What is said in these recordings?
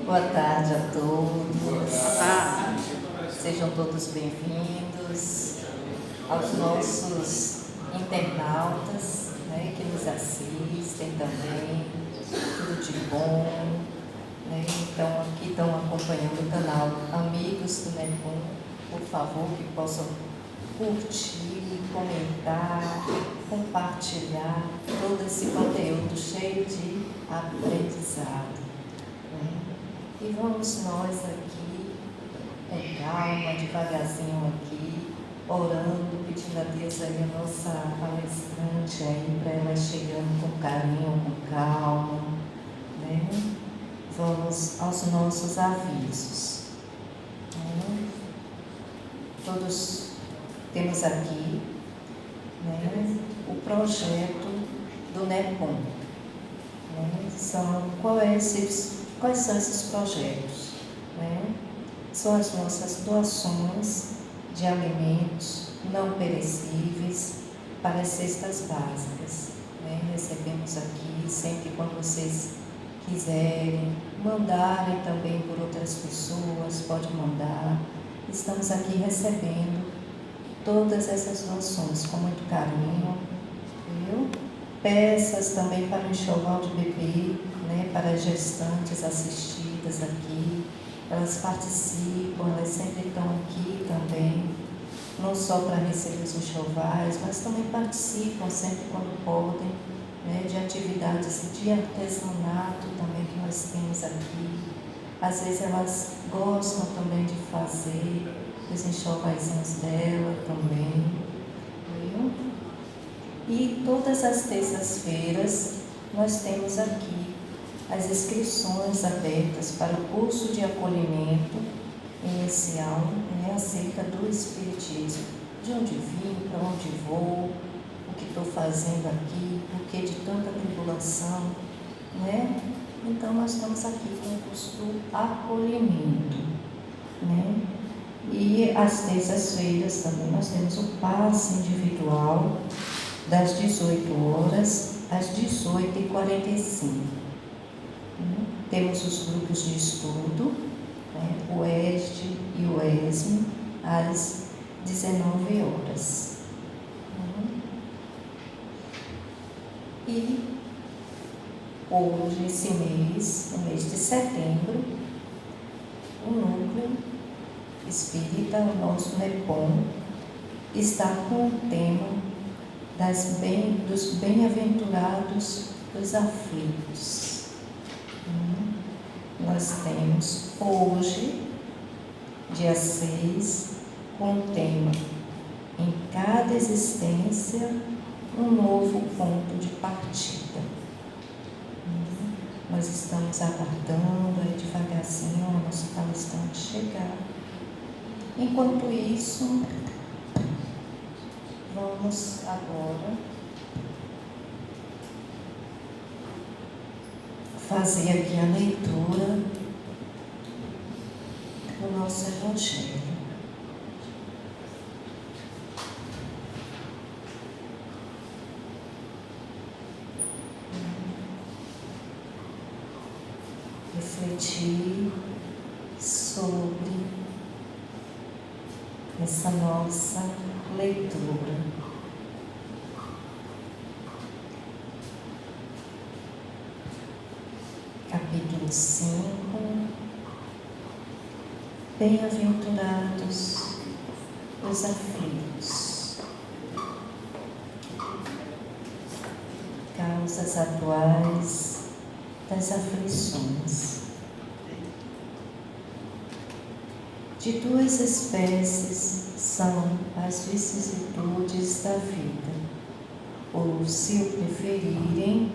Boa tarde a todos. Boa tarde. Sejam todos bem-vindos aos nossos internautas, né, que nos assistem também. Tudo de bom. Né? Então, aqui estão acompanhando o canal Amigos do NEPUM. Por favor, que possam curtir, comentar, compartilhar todo esse conteúdo cheio de aprendizado. Né? E vamos nós aqui, com calma, devagarzinho aqui, orando, pedindo a Deus aí a nossa palestrante aí, para ela chegando com carinho, com calma, né? Vamos aos nossos avisos. Né? Todos temos aqui, né, o projeto do NEPUM. Né? Quais são esses projetos? Né? São as nossas doações de alimentos não perecíveis para as cestas básicas. Né? Recebemos aqui, sempre quando vocês quiserem, mandarem também por outras pessoas, pode mandar. Estamos aqui recebendo todas essas doações com muito carinho, viu? Peças também para o enxoval de bebê, né, para as gestantes assistidas aqui. Elas participam, elas sempre estão aqui também, não só para receber os enxovais, mas também participam sempre quando podem, né, de atividades de artesanato também que nós temos aqui. Às vezes elas gostam também de fazer os enxovaizinhos dela também, viu? E todas as terças-feiras nós temos aqui as inscrições abertas para o curso de acolhimento inicial, né, acerca do Espiritismo. De onde vim, para onde vou, o que estou fazendo aqui, por que de tanta tribulação, né? Então nós estamos aqui com o curso do acolhimento, né? E às terças-feiras também nós temos o passe individual das 18 horas às 18h45. Temos os grupos de estudo, né, o ESD e o ESME, às 19 horas. E hoje, esse mês, no mês de setembro, o núcleo espírita, o nosso NEPUM, está com o tema dos bem-aventurados dos aflitos. Nós temos hoje, dia 6, com o tema Em cada existência, um novo ponto de partida. Nós estamos aguardando aí devagarzinho a nossa palestrante chegar. Enquanto isso, vamos agora fazer aqui a leitura do nosso Evangelho. Refletir sobre essa nossa leitura. Capítulo 5. Bem-aventurados os aflitos. Causas atuais das aflições. De duas espécies são as vicissitudes da vida, ou, se o preferirem,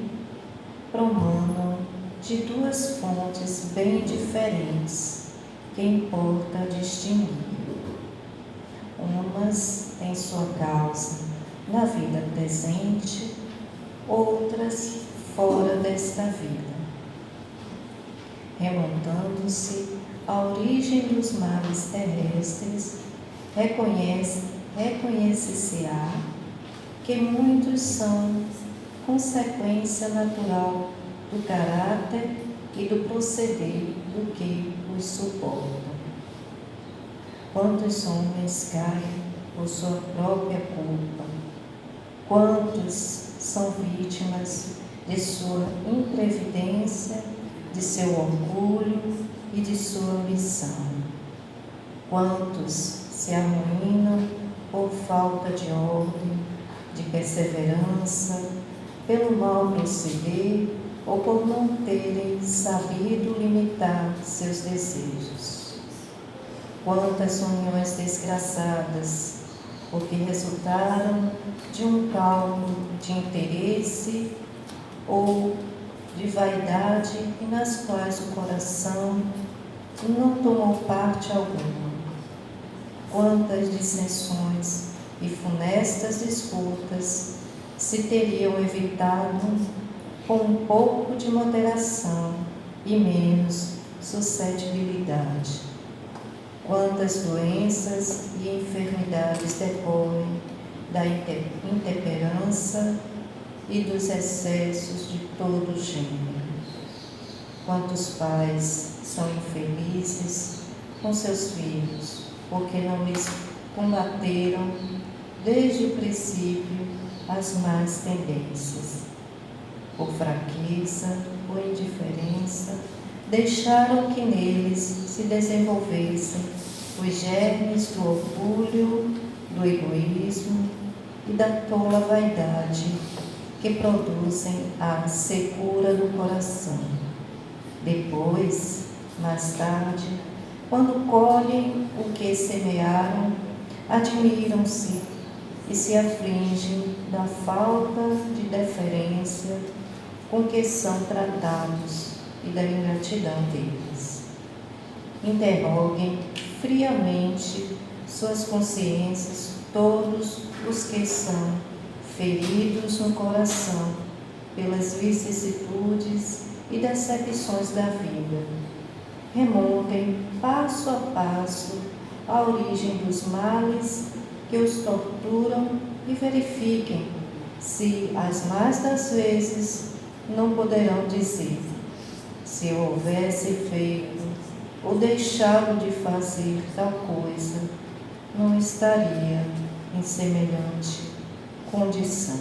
promanam de duas fontes bem diferentes, que importa distinguir. Umas têm sua causa na vida presente, outras fora desta vida. Remontando-se à origem dos males terrestres, reconhece-se-á que muitos são consequência natural do caráter e do proceder do que os suportam. Quantos homens caem por sua própria culpa? Quantos são vítimas de sua imprevidência, de seu orgulho e de sua ambição? Quantos se amoinam por falta de ordem, de perseverança, pelo mau proceder ou por não terem sabido limitar seus desejos? Quantas uniões desgraçadas, porque resultaram de um cálculo de interesse ou de vaidade e nas quais o coração não tomou parte alguma. Quantas dissensões e funestas disputas se teriam evitado com um pouco de moderação e menos suscetibilidade. Quantas doenças e enfermidades decorrem da intemperança e dos excessos de todo gênero. Quantos pais são infelizes com seus filhos, porque não lhes combateram desde o princípio as más tendências. Por fraqueza ou indiferença, deixaram que neles se desenvolvessem os germes do orgulho, do egoísmo e da tola vaidade que produzem a secura do coração. Depois, mais tarde, quando colhem o que semearam, admiram-se e se afligem da falta de deferência com que são tratados e da ingratidão deles. Interroguem friamente suas consciências todos os que são feridos no coração pelas vicissitudes e decepções da vida. Remontem passo a passo a origem dos males que os torturam e verifiquem se, as mais das vezes, não poderão dizer: se eu houvesse feito ou deixado de fazer tal coisa, não estaria em semelhante condição.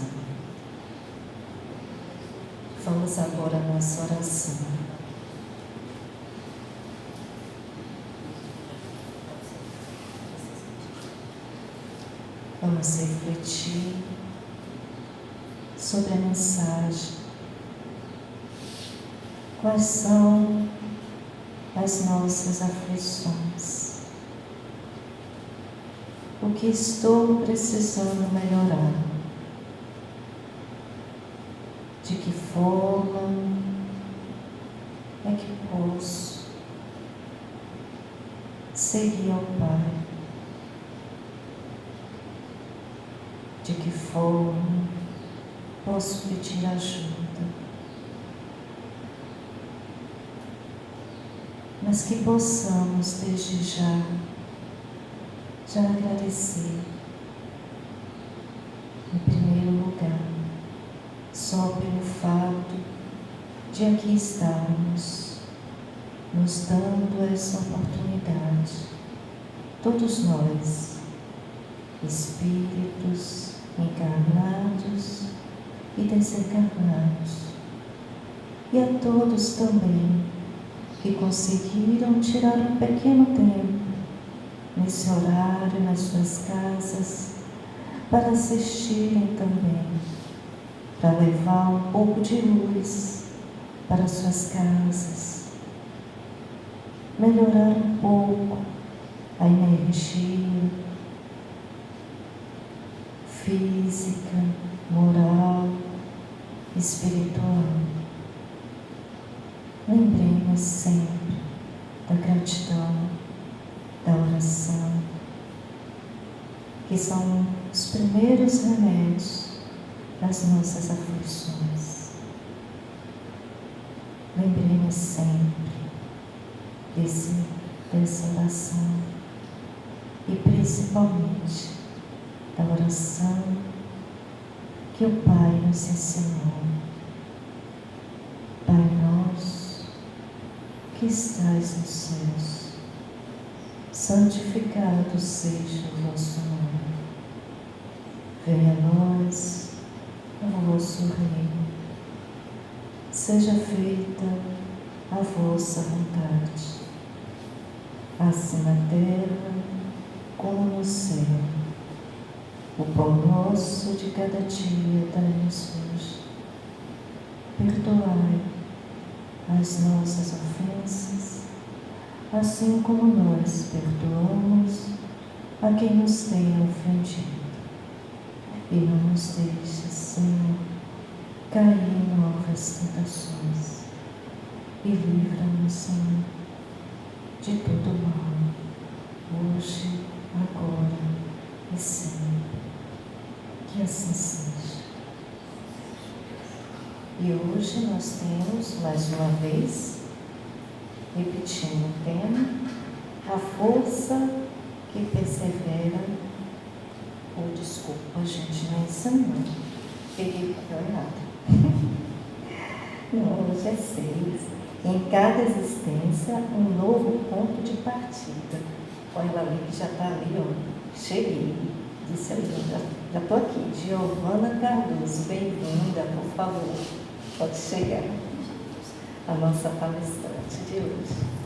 Vamos agora à nossa oração. Vamos refletir sobre a mensagem. Quais são as nossas aflições? O que estou precisando melhorar? De que forma é que posso seguir ao Pai? De que forma posso pedir ajuda? Mas que possamos desde já agradecer, em primeiro lugar, só pelo fato de aqui estarmos, nos dando essa oportunidade, todos nós, espíritos encarnados e desencarnados, e a todos também que conseguiram tirar um pequeno tempo nesse horário nas suas casas para assistirem também, para levar um pouco de luz para suas casas, melhorar um pouco a energia física, moral, espiritual. Lembremos sempre da gratidão, da oração, que são os primeiros remédios das nossas aflições. Lembremos sempre dessa oração e principalmente da oração que o Pai nos ensinou. Pai nosso, que estais nos céus, santificado seja o vosso nome. Venha a nós o vosso reino. Seja feita a vossa vontade, assim na terra como no céu. O pão nosso de cada dia dai-nos hoje. Perdoai as nossas ofensas, assim como nós perdoamos a quem nos tem ofendido. E não nos deixes, Senhor, cair em novas tentações. E livra-nos, Senhor, de todo mal, hoje, agora e sempre. Que assim seja. E hoje nós temos, mais uma vez, repetindo o tema, a força que persevera. Ou desculpa, gente, não é isso não. Peguei o papel errado. Não, hoje é 6. Em cada existência, um novo ponto de partida. Olha ela ali que já está ali, ó. Cheguei. Disse ali, já estou aqui. Giovana Cardoso, bem-vinda, por favor. Pode chegar. A nossa palestrante de hoje.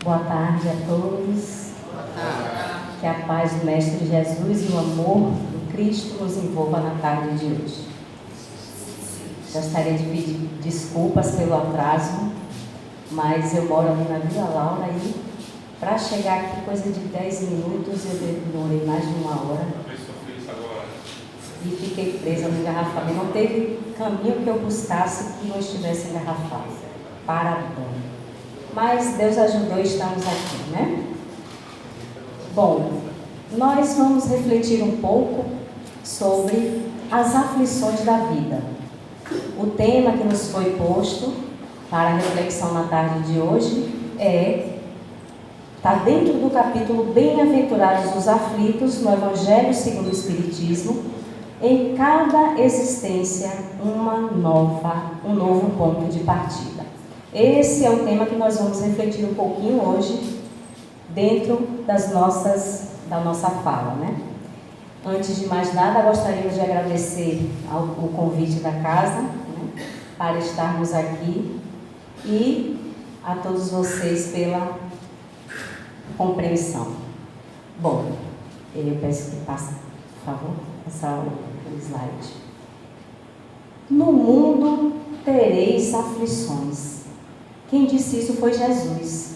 Boa tarde a todos. Boa tarde. Que a paz do Mestre Jesus e o amor do Cristo nos envolva na tarde de hoje. Gostaria de pedir desculpas pelo atraso, mas eu moro ali na Vila Laura e para chegar aqui, coisa de 10 minutos, eu demorei mais de 1 hora. E fiquei presa no engarrafamento. Não teve caminho que eu buscasse que não estivesse engarrafado. Parabéns. Mas Deus ajudou e estamos aqui, né? Bom, nós vamos refletir um pouco sobre as aflições da vida. O tema que nos foi posto para a reflexão na tarde de hoje está dentro do capítulo Bem-aventurados os aflitos no Evangelho segundo o Espiritismo. Em cada existência, um novo ponto de partida. Esse é o tema que nós vamos refletir um pouquinho hoje, dentro da nossa fala, né? Antes de mais nada, gostaríamos de agradecer o convite da casa, né, para estarmos aqui e a todos vocês pela compreensão. Bom, eu peço que passe, por favor, o slide. No mundo tereis aflições. Quem disse isso foi Jesus.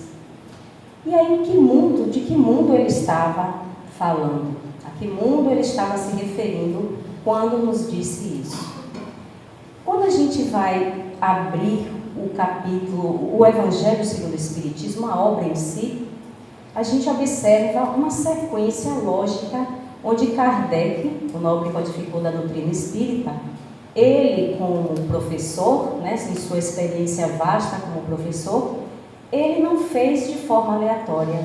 E aí, de que mundo ele estava falando? A que mundo ele estava se referindo quando nos disse isso? Quando a gente vai abrir o capítulo, o Evangelho segundo o Espiritismo, a obra em si, a gente observa uma sequência lógica onde Kardec, o nobre codificador da doutrina espírita, ele como professor, né, em sua experiência vasta como professor, ele não fez de forma aleatória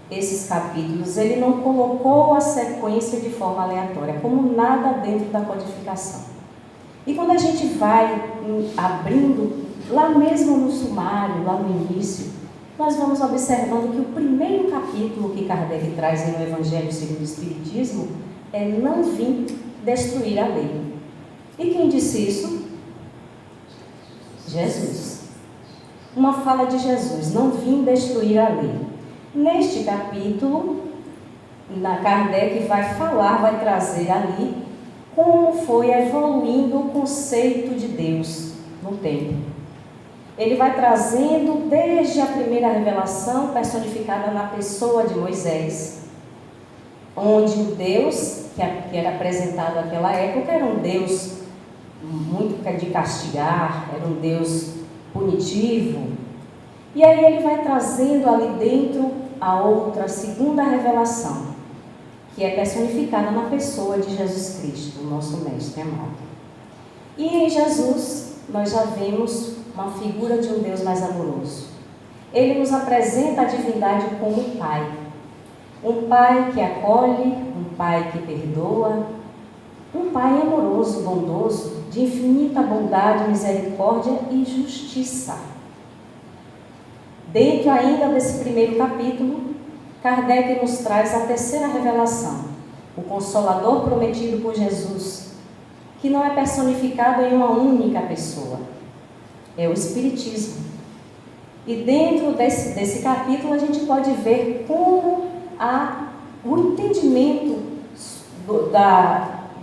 esses capítulos, ele não colocou a sequência de forma aleatória, como nada dentro da codificação. E quando a gente vai abrindo, lá mesmo no sumário, lá no início, nós vamos observando que o primeiro capítulo que Kardec traz no Evangelho segundo o Espiritismo é não vim destruir a lei. E quem disse isso? Jesus. Uma fala de Jesus, não vim destruir a lei. Neste capítulo, Kardec vai trazer ali como foi evoluindo o conceito de Deus no tempo. Ele vai trazendo desde a primeira revelação personificada na pessoa de Moisés, onde o Deus que era apresentado naquela época era um Deus muito de castigar, era um Deus punitivo. E aí ele vai trazendo ali dentro a segunda revelação, que é personificada na pessoa de Jesus Cristo, o nosso Mestre amado. E em Jesus nós já vemos uma figura de um Deus mais amoroso. ele nos apresenta a divindade como um pai. Um pai que acolhe, um pai que perdoa, um pai amoroso, bondoso, de infinita bondade, misericórdia e justiça. Dentro ainda desse primeiro capítulo, Kardec nos traz a terceira revelação, o Consolador prometido por Jesus, que não é personificado em uma única pessoa, é o Espiritismo. E dentro desse capítulo a gente pode ver como o entendimento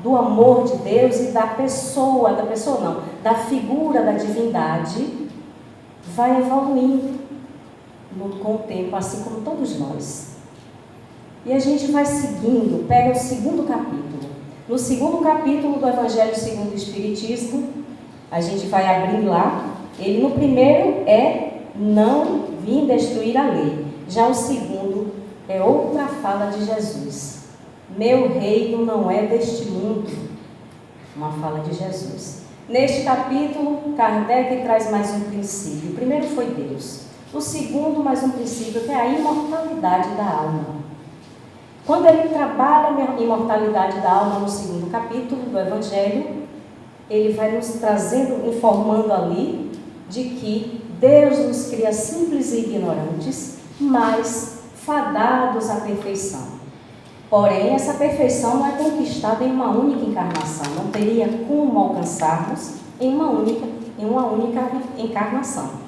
do amor de Deus e da figura da divindade vai evoluindo com o tempo, assim como todos nós. E a gente vai seguindo, pega o segundo capítulo. No segundo capítulo do Evangelho segundo o Espiritismo, a gente vai abrindo lá. Ele no primeiro é não vim destruir a lei. Já o segundo é outra fala de Jesus. Meu reino não é deste mundo. Uma fala de Jesus. Neste capítulo, Kardec traz mais um princípio. O primeiro foi Deus. O segundo, mais um princípio, que é a imortalidade da alma. Quando ele trabalha a imortalidade da alma no segundo capítulo do Evangelho, ele vai nos trazendo, informando ali, de que Deus nos cria simples e ignorantes, mas fadados à perfeição. Porém, essa perfeição não é conquistada em uma única encarnação, não teria como alcançarmos em uma única encarnação.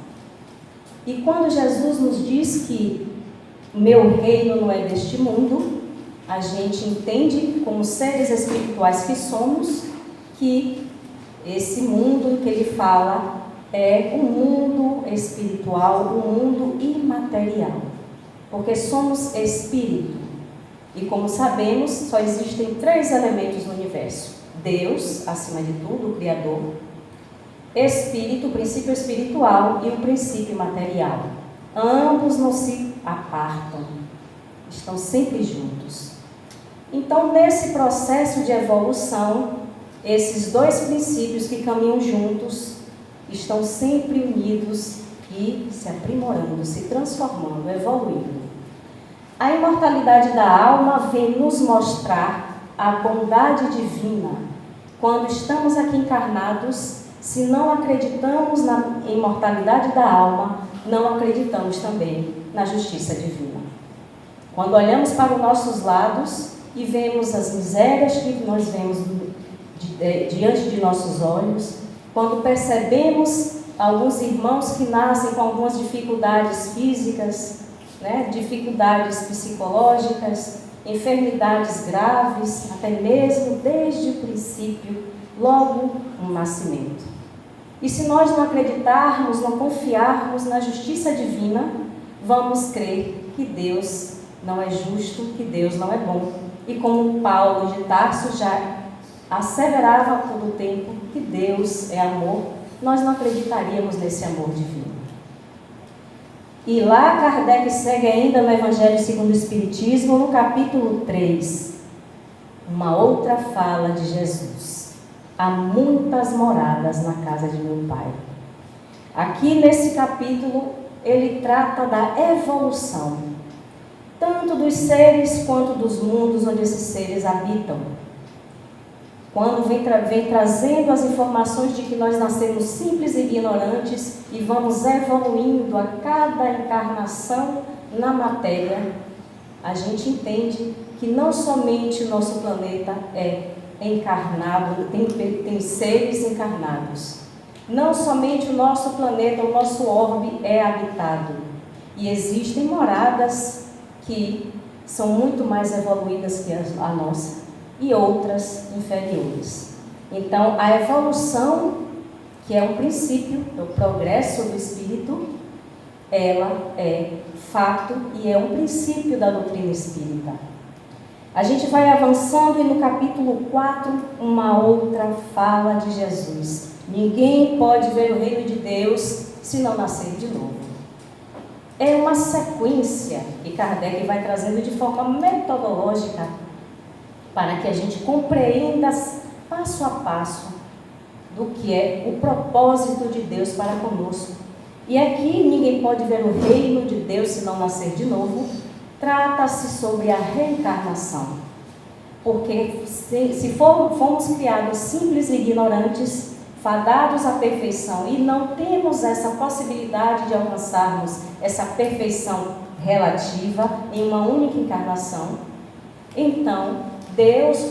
E quando Jesus nos diz que meu reino não é deste mundo, a gente entende, como seres espirituais que somos, que esse mundo que ele fala é o mundo espiritual, o mundo imaterial, porque somos espírito. E como sabemos, só existem 3 elementos no universo: Deus, acima de tudo, o Criador, Espírito, o princípio espiritual, e o princípio material. Ambos não se apartam, estão sempre juntos. Então, nesse processo de evolução, esses 2 princípios que caminham juntos estão sempre unidos e se aprimorando, se transformando, evoluindo. A imortalidade da alma vem nos mostrar a bondade divina. Quando estamos aqui encarnados, se não acreditamos na imortalidade da alma, não acreditamos também na justiça divina. Quando olhamos para os nossos lados e vemos as misérias que nós vemos diante de nossos olhos, quando percebemos alguns irmãos que nascem com algumas dificuldades físicas, dificuldades psicológicas, enfermidades graves, até mesmo desde o princípio, logo no nascimento. E se nós não acreditarmos, não confiarmos na justiça divina, vamos crer que Deus não é justo, que Deus não é bom. E como Paulo de Tarso já asseverava a todo tempo que Deus é amor, nós não acreditaríamos nesse amor divino. E lá Kardec segue ainda no Evangelho segundo o Espiritismo, no capítulo 3, uma outra fala de Jesus. Há muitas moradas na casa de meu Pai. Aqui nesse capítulo, ele trata da evolução, tanto dos seres quanto dos mundos onde esses seres habitam. Quando vem trazendo as informações de que nós nascemos simples e ignorantes e vamos evoluindo a cada encarnação na matéria, a gente entende que não somente o nosso planeta é encarnado, tem seres encarnados. Não somente o nosso planeta, o nosso orbe é habitado. E existem moradas que são muito mais evoluídas que a nossa e outras inferiores. Então, a evolução, que é um princípio, o progresso do espírito, ela é fato e é um princípio da doutrina espírita. A gente vai avançando e no capítulo 4, uma outra fala de Jesus. Ninguém pode ver o reino de Deus se não nascer de novo. É uma sequência que Kardec vai trazendo de forma metodológica para que a gente compreenda passo a passo do que é o propósito de Deus para conosco. E aqui ninguém pode ver o reino de Deus se não nascer de novo. Trata-se sobre a reencarnação. Porque se fomos criados simples e ignorantes, fadados à perfeição, e não temos essa possibilidade de alcançarmos essa perfeição relativa em uma única encarnação, então Deus,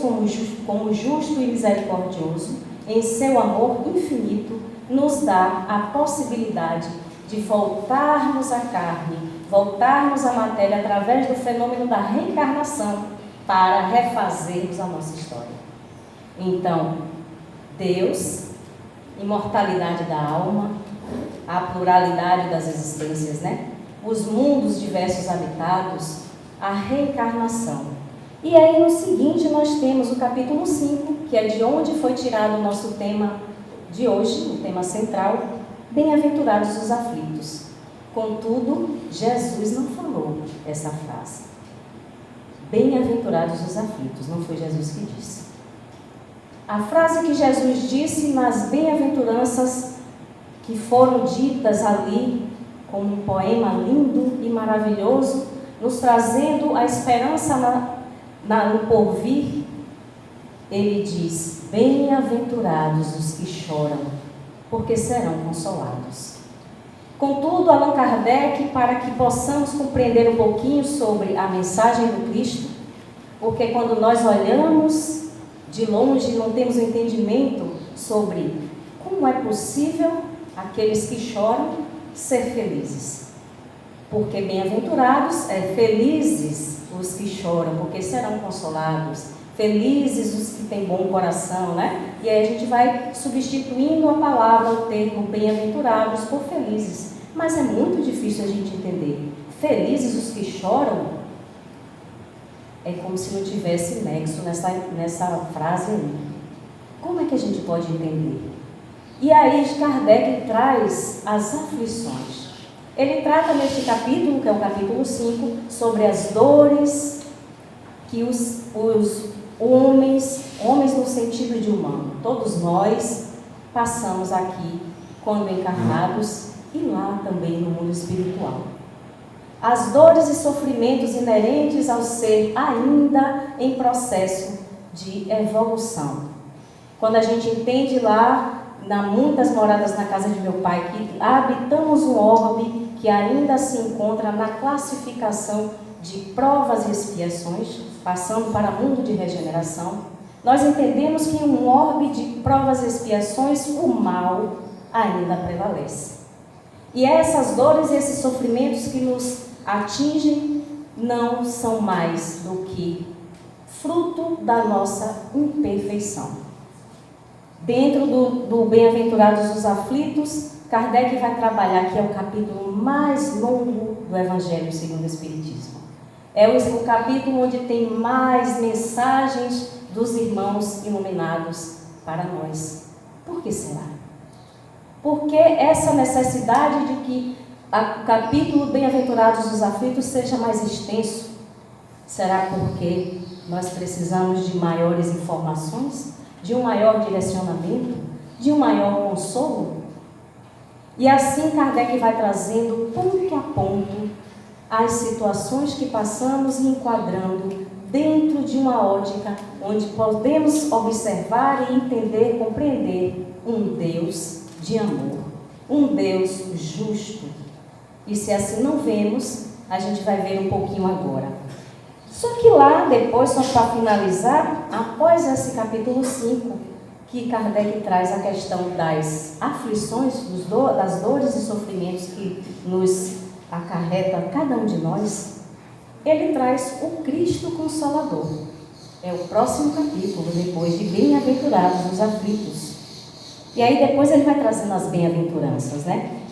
como justo e misericordioso, em seu amor infinito, nos dá a possibilidade de voltarmos à carne, voltarmos à matéria através do fenômeno da reencarnação para refazermos a nossa história. Então, Deus, imortalidade da alma, a pluralidade das existências, os mundos diversos habitados, a reencarnação. E aí no seguinte nós temos o capítulo 5, que é de onde foi tirado o nosso tema de hoje, o tema central, bem-aventurados os aflitos. Contudo, Jesus não falou essa frase. Bem-aventurados os aflitos, não foi Jesus que disse. A frase que Jesus disse nas bem-aventuranças que foram ditas ali, como um poema lindo e maravilhoso, nos trazendo a esperança no porvir, ele diz: bem-aventurados os que choram, porque serão consolados. Contudo, Allan Kardec, para que possamos compreender um pouquinho sobre a mensagem do Cristo, porque quando nós olhamos de longe não temos um entendimento sobre como é possível aqueles que choram ser felizes. Porque bem-aventurados, felizes os que choram, porque serão consolados. Felizes os que têm bom coração, E aí a gente vai substituindo a palavra, o termo bem-aventurados por felizes. Mas é muito difícil a gente entender. Felizes os que choram, é como se não tivesse nexo nessa frase aí. Como é que a gente pode entender? E aí Kardec traz as aflições. Ele trata neste capítulo, que é o capítulo 5, sobre as dores que os homens no sentido de humano, todos nós passamos aqui quando encarnados e lá também no mundo espiritual. As dores e sofrimentos inerentes ao ser ainda em processo de evolução. Quando a gente entende lá, muitas moradas na casa de meu pai, que habitamos um orbe que ainda se encontra na classificação de provas e expiações, passando para o mundo de regeneração, nós entendemos que em um orbe de provas e expiações, o mal ainda prevalece. E essas dores e esses sofrimentos que nos atingem não são mais do que fruto da nossa imperfeição. Dentro do Bem-aventurados os aflitos, Kardec vai trabalhar, que é o capítulo mais longo do Evangelho segundo o Espiritismo. É o capítulo onde tem mais mensagens dos irmãos iluminados para nós. Por que será? Porque essa necessidade de que o capítulo Bem-aventurados os aflitos seja mais extenso? Será porque nós precisamos de maiores informações, de um maior direcionamento, de um maior consolo? E assim Kardec vai trazendo ponto a ponto as situações que passamos e enquadrando dentro de uma ótica onde podemos observar e entender, compreender um Deus de amor, um Deus justo. E se assim não vemos, a gente vai ver um pouquinho agora. Só que lá depois, só para finalizar, após esse capítulo 5, que Kardec traz a questão das aflições, das dores e sofrimentos que nos acarreta cada um de nós, ele traz o Cristo Consolador. É o próximo capítulo, depois de Bem-aventurados os aflitos. E aí depois ele vai trazendo as bem-aventuranças,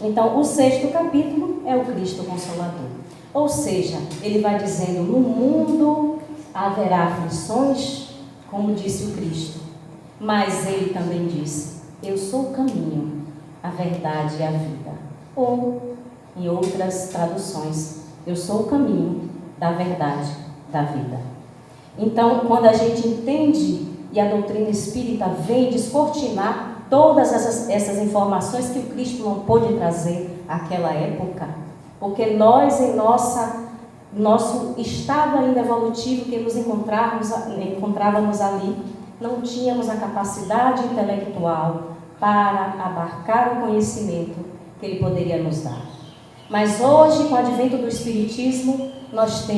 Então, o 6º capítulo é o Cristo Consolador. Ou seja, ele vai dizendo, no mundo haverá aflições, como disse o Cristo. Mas ele também diz, eu sou o caminho, a verdade e a vida. Ou, em outras traduções, eu sou o caminho da verdade, da vida. Então, quando a gente entende e a doutrina espírita vem descortinar todas essas informações que o Cristo não pôde trazer àquela época, porque nós, em nosso estado ainda evolutivo que nos encontrávamos ali, não tínhamos a capacidade intelectual para abarcar o conhecimento que Ele poderia nos dar. Mas hoje, com o advento do Espiritismo, nós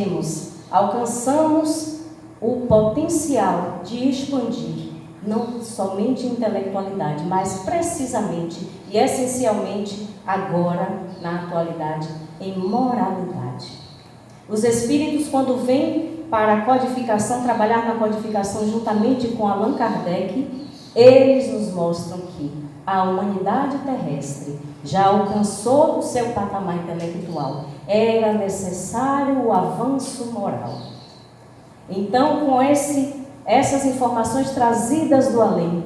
alcançamos o potencial de expandir, não somente intelectualidade, mas precisamente e essencialmente agora, na atualidade, em moralidade. Os Espíritos, quando vêm para a codificação, trabalhar na codificação juntamente com Allan Kardec, eles nos mostram que a humanidade terrestre já alcançou o seu patamar intelectual. Era necessário o avanço moral. Então, com essas informações trazidas do além,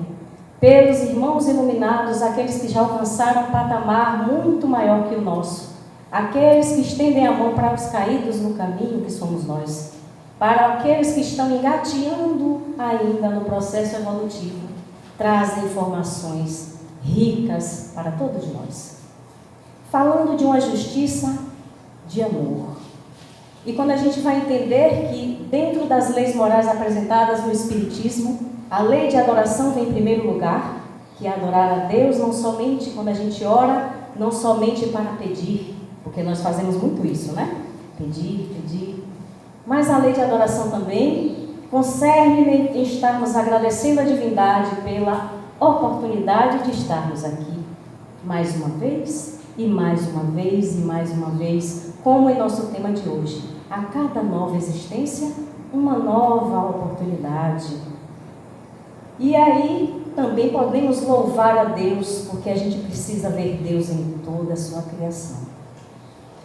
pelos irmãos iluminados, aqueles que já alcançaram um patamar muito maior que o nosso, aqueles que estendem a mão para os caídos no caminho, que somos nós, para aqueles que estão engateando ainda no processo evolutivo, trazem informações ricas para todos nós. Falando de uma justiça de amor. E quando a gente vai entender que dentro das leis morais apresentadas no Espiritismo, a lei de adoração vem em primeiro lugar, que é adorar a Deus não somente quando a gente ora, não somente para pedir, porque nós fazemos muito isso, né? Pedir. Mas a lei de adoração também concerne em estarmos agradecendo a divindade pela oportunidade de estarmos aqui mais uma vez, e mais uma vez, e mais uma vez, como em nosso tema de hoje. A cada nova existência, uma nova oportunidade. E aí também podemos louvar a Deus, porque a gente precisa ver Deus em toda a sua criação.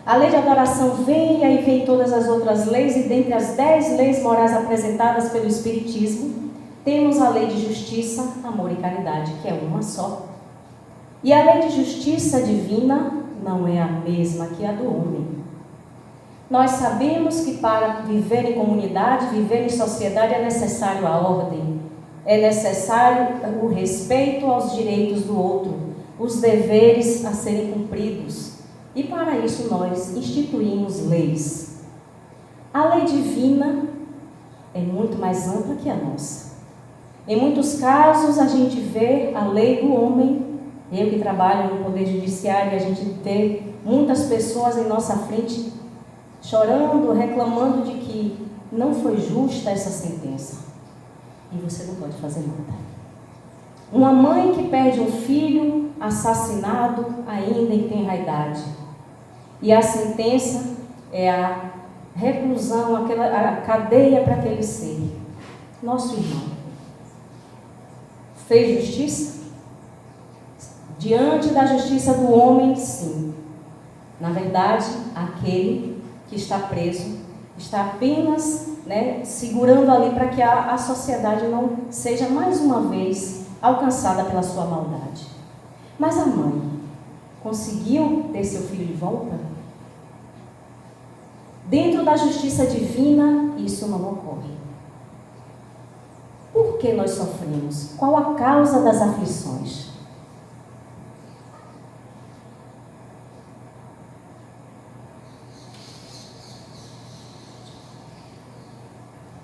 A lei de adoração vem, e aí vem todas as outras leis, e dentre as 10 leis morais apresentadas pelo Espiritismo, temos a lei de justiça, amor e caridade, que é uma só. E a lei de justiça divina não é a mesma que a do homem. Nós sabemos que para viver em comunidade, viver em sociedade, é necessário a ordem, é necessário o respeito aos direitos do outro, os deveres a serem cumpridos. E para isso nós instituímos leis. A lei divina é muito mais ampla que a nossa. Em muitos casos a gente vê a lei do homem. Eu que trabalho no Poder Judiciário, a gente vê muitas pessoas em nossa frente chorando, reclamando de que não foi justa essa sentença. E você não pode fazer nada. Uma mãe que perde um filho assassinado ainda em tenra idade. E a sentença é a reclusão, a cadeia para aquele ser. Nosso irmão fez justiça? Diante da justiça do homem, sim. Na verdade, aquele que está preso está apenas segurando ali para que a sociedade não seja mais uma vez alcançada pela sua maldade. Mas a mãe conseguiu ter seu filho de volta? Dentro da justiça divina, isso não ocorre. Por que nós sofremos? Qual a causa das aflições?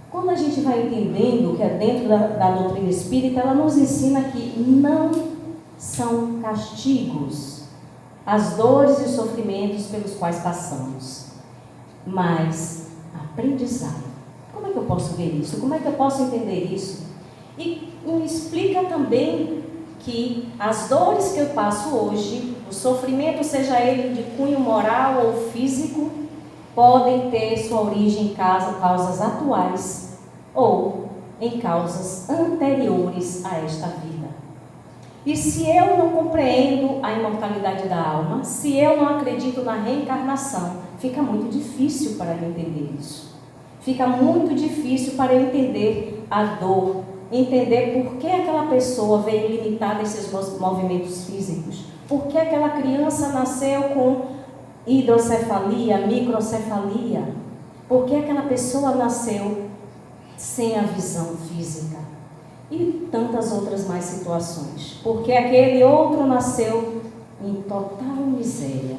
Quando a gente vai entendendo que é dentro da doutrina espírita, ela nos ensina que não são castigos as dores e os sofrimentos pelos quais passamos, mas aprendizado. Como é que eu posso ver isso? Como é que eu posso entender isso? E me explica também que as dores que eu passo hoje, o sofrimento, seja ele de cunho moral ou físico, podem ter sua origem em causas atuais ou em causas anteriores a esta vida. E se eu não compreendo a imortalidade da alma, se eu não acredito na reencarnação, fica muito difícil para eu entender isso. Fica muito difícil para eu entender a dor, entender por que aquela pessoa veio limitada em seus movimentos físicos, por que aquela criança nasceu com hidrocefalia, microcefalia, por que aquela pessoa nasceu sem a visão física e tantas outras mais situações, porque aquele outro nasceu em total miséria.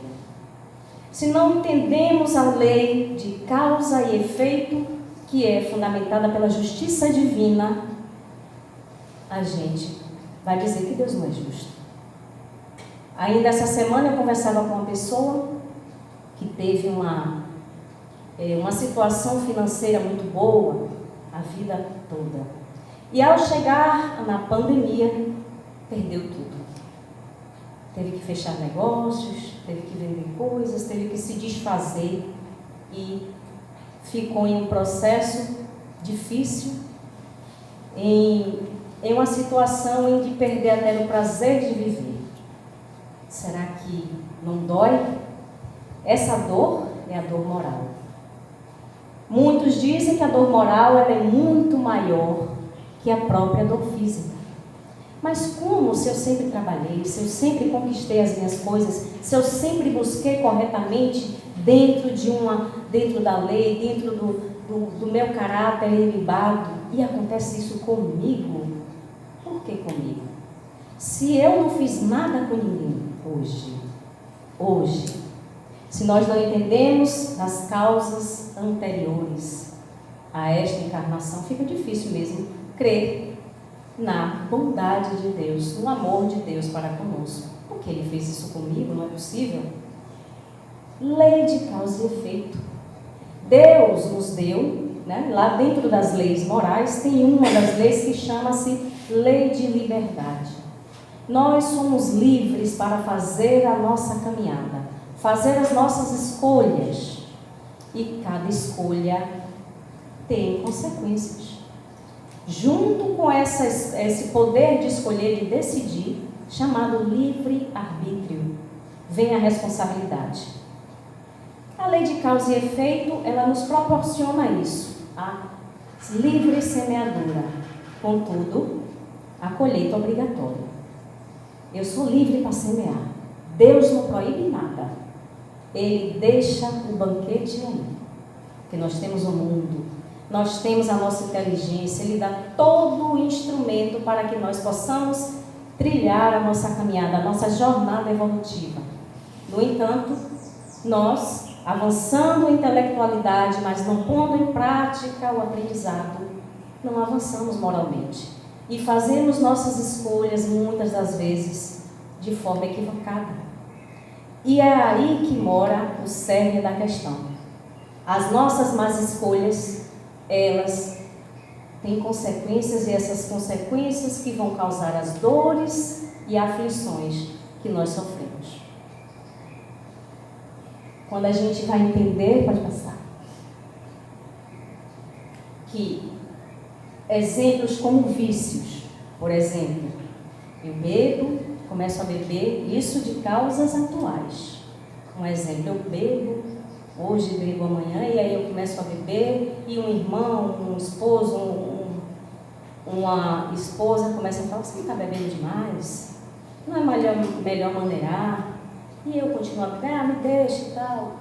Se não entendemos a lei de causa e efeito, que é fundamentada pela justiça divina, a gente vai dizer que Deus não é justo. Ainda essa semana eu conversava com uma pessoa que teve uma situação financeira muito boa a vida toda. E ao chegar na pandemia, perdeu tudo. Teve que fechar negócios, teve que vender coisas, teve que se desfazer e ficou em um processo difícil, em uma situação em que perder até o prazer de viver. Será que não dói? Essa dor é a dor moral. Muitos dizem que a dor moral ela é muito maior que a própria dor física. Mas como, se eu sempre trabalhei, se eu sempre conquistei as minhas coisas, se eu sempre busquei corretamente dentro da lei, dentro do meu caráter ilibado, e acontece isso comigo? Por que comigo? Se eu não fiz nada com ninguém hoje, se nós não entendemos as causas anteriores a esta encarnação, fica difícil mesmo crer na bondade de Deus, no amor de Deus para conosco. Porque Ele fez isso comigo, não é possível? Lei de causa e efeito. Deus nos deu, lá dentro das leis morais, tem uma das leis que chama-se lei de liberdade. Nós somos livres para fazer a nossa caminhada, fazer as nossas escolhas. E cada escolha tem consequências. Junto com esse poder de escolher e decidir, chamado livre-arbítrio, vem a responsabilidade. A lei de causa e efeito, ela nos proporciona isso, a livre semeadura. Contudo, a colheita obrigatória. Eu sou livre para semear. Deus não proíbe nada. Ele deixa o banquete aí. Porque nós temos o mundo, nós temos a nossa inteligência, Ele dá todo o instrumento para que nós possamos trilhar a nossa caminhada, a nossa jornada evolutiva. No entanto, nós, avançando em intelectualidade, mas não pondo em prática o aprendizado, não avançamos moralmente. E fazemos nossas escolhas, muitas das vezes, de forma equivocada. E é aí que mora o cerne da questão. As nossas más escolhas, elas têm consequências, e essas consequências que vão causar as dores e aflições que nós sofremos. Quando a gente vai entender, pode passar, que exemplos como vícios, por exemplo, eu bebo, começo a beber, isso de causas atuais. Um exemplo, eu bebo, hoje bebo amanhã, e aí eu começo a beber, e um irmão, um esposo, uma esposa começa a falar, você está bebendo demais? Não é melhor maneirar? E eu continuo a beber, me deixa e tal.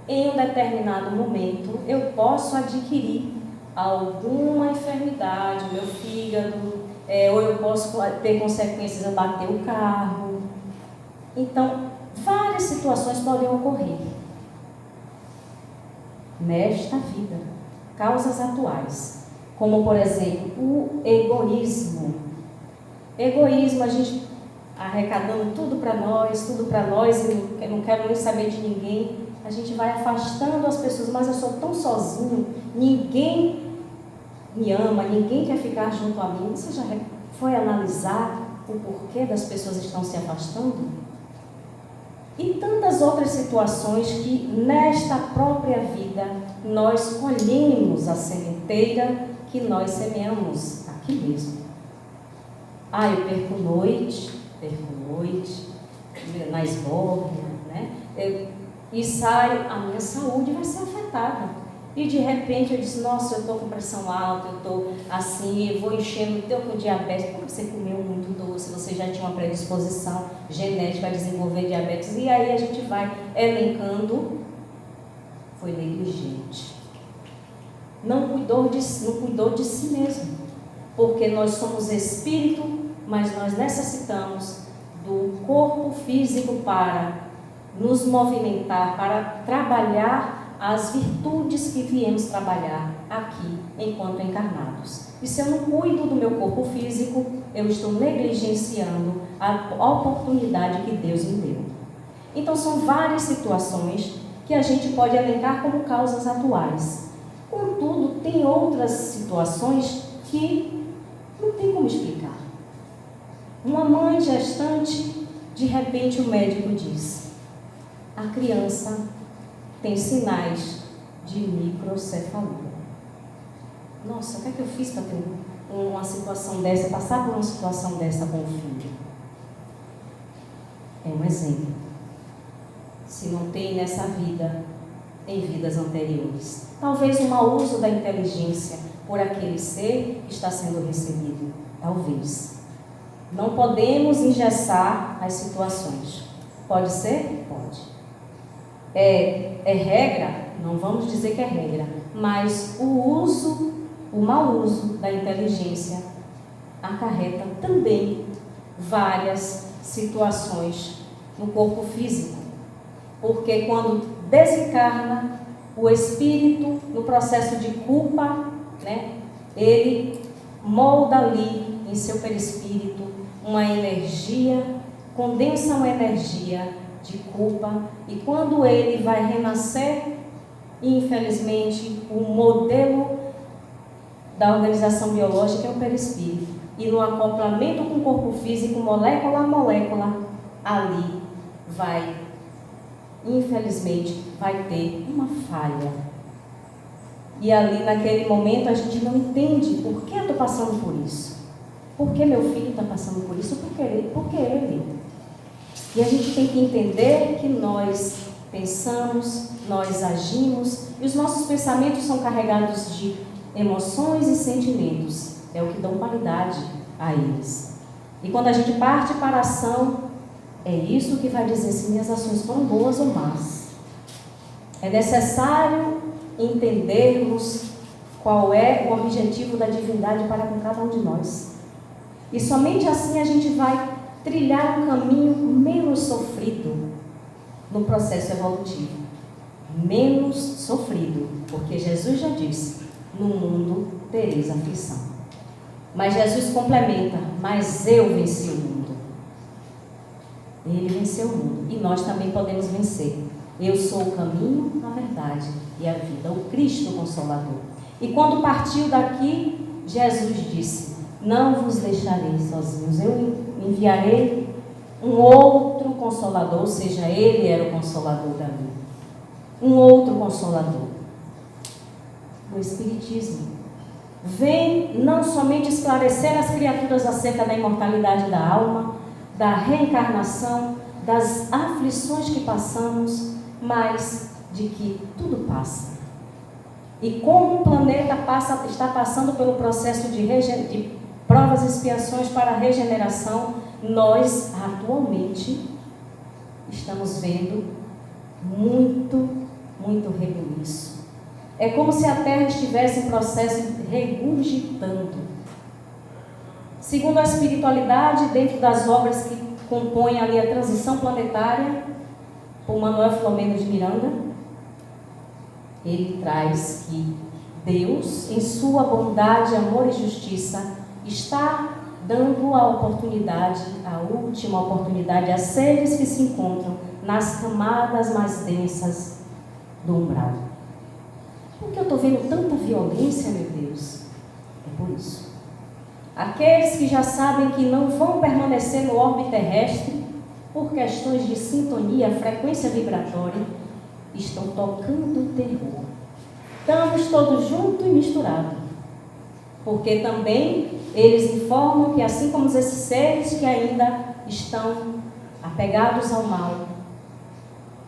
Em um determinado momento, eu posso adquirir alguma enfermidade, meu fígado, ou eu posso ter consequências a bater o carro. Então, várias situações podem ocorrer nesta vida, causas atuais, como por exemplo, o egoísmo. Egoísmo, a gente arrecadando tudo para nós, eu não quero nem saber de ninguém, a gente vai afastando as pessoas, mas eu sou tão sozinho, ninguém me ama, ninguém quer ficar junto a mim. Você já foi analisar o porquê das pessoas estão se afastando? E tantas outras situações que nesta própria vida nós colhemos a sementeira que nós semeamos aqui mesmo. Eu perco noite na esbórnia, e saio, a minha saúde vai ser afetada. E de repente eu disse, nossa, eu estou com pressão alta, eu estou assim, eu vou enchendo o teu com diabetes, porque você comeu muito doce, você já tinha uma predisposição genética a desenvolver diabetes, e aí a gente vai elencando, foi negligente. Não cuidou de si mesmo, porque nós somos espírito, mas nós necessitamos do corpo físico para nos movimentar, para trabalhar as virtudes que viemos trabalhar aqui enquanto encarnados. E se eu não cuido do meu corpo físico, eu estou negligenciando a oportunidade que Deus me deu. Então são várias situações que a gente pode elencar como causas atuais. Contudo, tem outras situações que não tem como explicar. Uma mãe gestante, de repente o médico diz: a criança tem sinais de microcefalia. Nossa, o que é que eu fiz para ter uma situação dessa, passar por uma situação dessa com o filho? É um exemplo. Se não tem nessa vida, em vidas anteriores. Talvez um mau uso da inteligência por aquele ser que está sendo recebido. Talvez. Não podemos engessar as situações. Pode ser? Pode. É regra? Não vamos dizer que é regra. Mas o mau uso da inteligência acarreta também várias situações no corpo físico. Porque quando desencarna, o espírito, no processo de culpa, ele molda ali em seu perispírito uma energia, condensa uma energia de culpa, e quando ele vai renascer, infelizmente, o modelo da organização biológica é o perispírito, e no acoplamento com o corpo físico, molécula a molécula, ali infelizmente, vai ter uma falha. E ali, naquele momento, a gente não entende por que eu estou passando por isso. Por que meu filho está passando por isso? Por que ele? E a gente tem que entender que nós pensamos, nós agimos, e os nossos pensamentos são carregados de emoções e sentimentos. É o que dão qualidade a eles. E quando a gente parte para a ação, é isso que vai dizer se minhas ações foram boas ou más. É necessário entendermos qual é o objetivo da divindade para com cada um de nós. E somente assim a gente vai trilhar um caminho menos sofrido no processo evolutivo. Menos sofrido, porque Jesus já disse: no mundo tereis aflição. Mas Jesus complementa: mas eu venci o mundo. Ele venceu o mundo e nós também podemos vencer. Eu sou o caminho, a verdade e a vida, o Cristo Consolador. E quando partiu daqui, Jesus disse: não vos deixarei sozinhos, eu enviarei um outro Consolador, ou seja, Ele era o Consolador da vida. Um outro Consolador. O Espiritismo vem não somente esclarecer as criaturas acerca da imortalidade da alma, da reencarnação, das aflições que passamos, mas de que tudo passa. E como o planeta está passando pelo processo de provas e expiações para a regeneração, nós atualmente estamos vendo muito rebuliço. É como se a Terra estivesse em processo regurgitando. Segundo a espiritualidade, dentro das obras que compõem ali a transição planetária, por Manuel Filomeno de Miranda, ele traz que Deus, em sua bondade, amor e justiça, está dando a oportunidade, a última oportunidade, a seres que se encontram nas camadas mais densas do umbral. Por que eu estou vendo tanta violência, meu Deus? É por isso. Aqueles que já sabem que não vão permanecer no orbe terrestre por questões de sintonia, frequência vibratória, estão tocando terror. Estamos todos juntos e misturados. Porque também eles informam que, assim como esses seres que ainda estão apegados ao mal,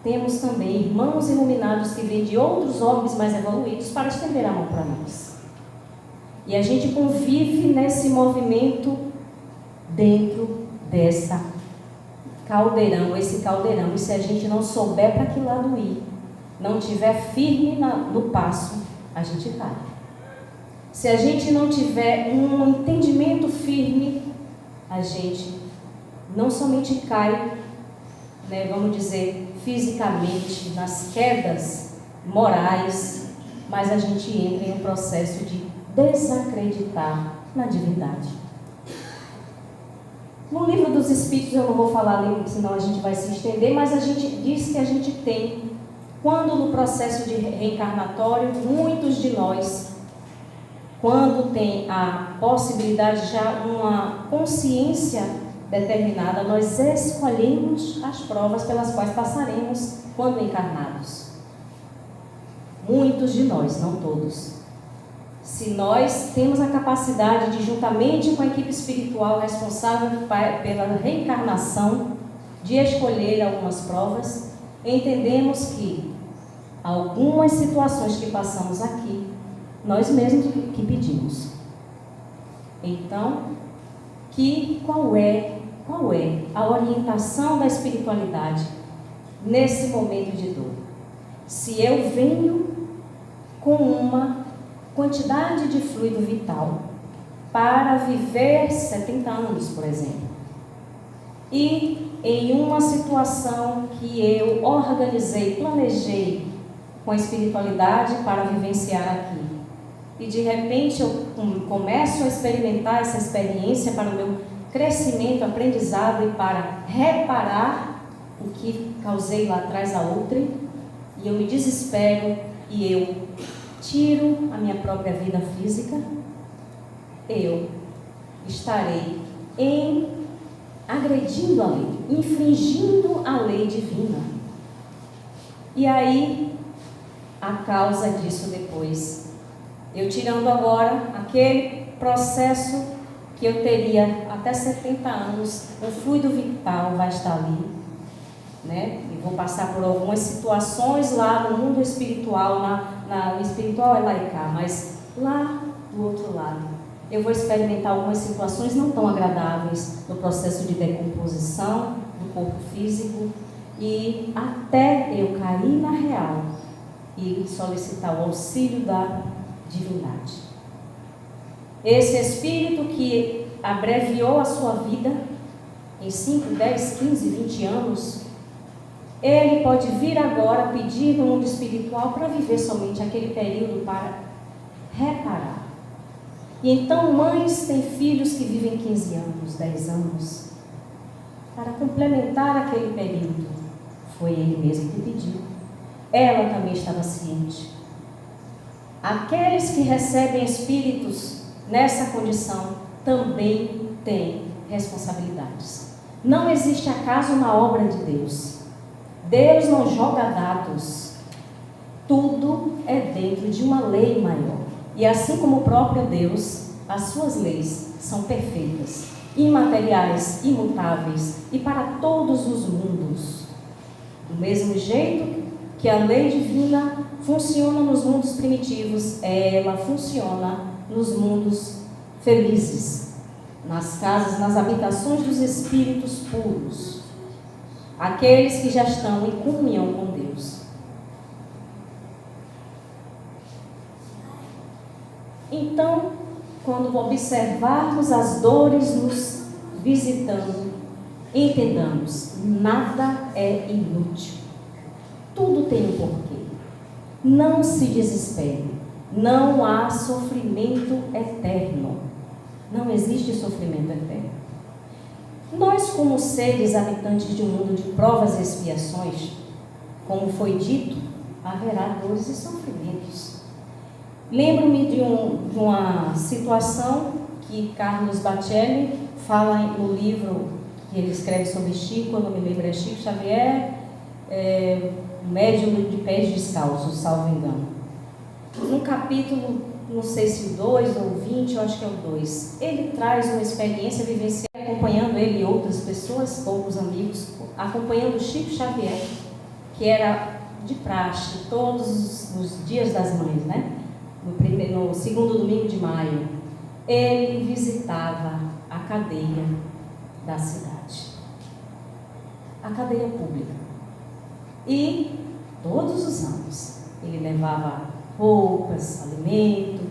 temos também irmãos iluminados que vêm de outros orbes mais evoluídos para estender a mão para nós. E a gente convive nesse movimento dentro dessa caldeirão, esse caldeirão. E se a gente não souber para que lado ir, não estiver firme no passo, a gente cai. Se a gente não tiver um entendimento firme, a gente não somente cai, né, vamos dizer, fisicamente, nas quedas morais, mas a gente entra em um processo de desacreditar na divindade. No livro dos Espíritos, eu não vou falar ali, senão a gente vai se estender, mas a gente diz que a gente tem, quando no processo de reencarnatório, muitos de nós, quando tem a possibilidade, já uma consciência determinada, nós escolhemos as provas pelas quais passaremos quando encarnados. Muitos de nós, não todos. Se nós temos a capacidade de, juntamente com a equipe espiritual responsável pela reencarnação, de escolher algumas provas, entendemos que algumas situações que passamos aqui, nós mesmos que pedimos. Então, qual é a orientação da espiritualidade nesse momento de dor? Se eu venho com uma quantidade de fluido vital para viver 70 anos, por exemplo, e em uma situação que eu organizei, planejei com a espiritualidade para vivenciar aqui, e de repente eu começo a experimentar essa experiência para o meu crescimento, aprendizado e para reparar o que causei lá atrás a outrem, e eu me desespero e eu tiro a minha própria vida física, eu estarei agredindo a lei, infringindo a lei divina. E aí, a causa disso depois, eu tirando agora aquele processo que eu teria até 70 anos, o fluido vital vai estar ali, né? E vou passar por algumas situações lá no mundo espiritual, o espiritual é lá e cá, mas lá do outro lado, eu vou experimentar algumas situações não tão agradáveis no processo de decomposição do corpo físico, e até eu cair na real e solicitar o auxílio da divindade. Esse espírito que abreviou a sua vida em 5, 10, 15, 20 anos, ele pode vir agora pedir no mundo espiritual para viver somente aquele período para reparar. E então mães têm filhos que vivem 15 anos, 10 anos, para complementar aquele período. Foi ele mesmo que pediu. Ela também estava ciente. Aqueles que recebem espíritos nessa condição também têm responsabilidades. Não existe acaso na obra de Deus. Deus não joga dados. Tudo é dentro de uma lei maior. E assim como o próprio Deus, as suas leis são perfeitas, imateriais, imutáveis e para todos os mundos. Do mesmo jeito que a lei divina funciona nos mundos primitivos, ela funciona nos mundos felizes, nas casas, nas habitações dos espíritos puros, aqueles que já estão em comunhão com Deus. Então, quando observarmos as dores nos visitando, entendamos, nada é inútil. Tudo tem um porquê. Não se desespere. Não há sofrimento eterno. Não existe sofrimento eterno. Nós, como seres habitantes de um mundo de provas e expiações, como foi dito, haverá dores e sofrimentos. Lembro-me de uma situação que Carlos Bacelli fala no livro que ele escreve sobre Chico, eu não me lembro, é Chico Xavier, Médium de Pés Descalços, salvo engano. No capítulo, não sei se o 2 ou o 20, eu acho que é o 2, ele traz uma experiência vivenciada, acompanhando ele e outras pessoas, poucos amigos, acompanhando Chico Xavier, que era de praxe, todos os dias das mães, né? No segundo domingo de maio, ele visitava a cadeia da cidade, a cadeia pública. E todos os anos ele levava roupas, alimento,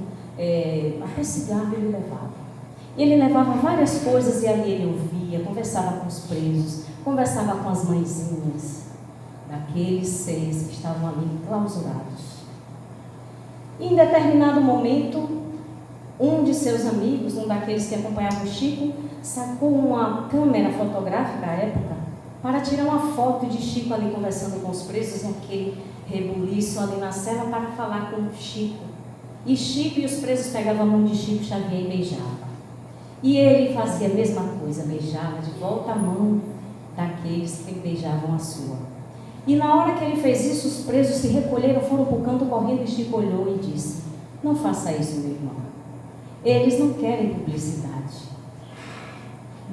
até cigarro ele levava. Ele levava várias coisas e ali ele ouvia, conversava com os presos, conversava com as mãezinhas daqueles seres que estavam ali clausurados. Em determinado momento, um de seus amigos, um daqueles que acompanhavam o Chico, sacou uma câmera fotográfica à época para tirar uma foto de Chico ali conversando com os presos, em aquele rebuliço ali na cela, para falar com o Chico. E Chico e os presos pegavam a mão de Chico Xavier e beijavam. E ele fazia a mesma coisa, beijava de volta a mão daqueles que beijavam a sua. E na hora que ele fez isso, os presos se recolheram, foram para o canto correndo, e Chico olhou e disse: não faça isso, meu irmão. Eles não querem publicidade.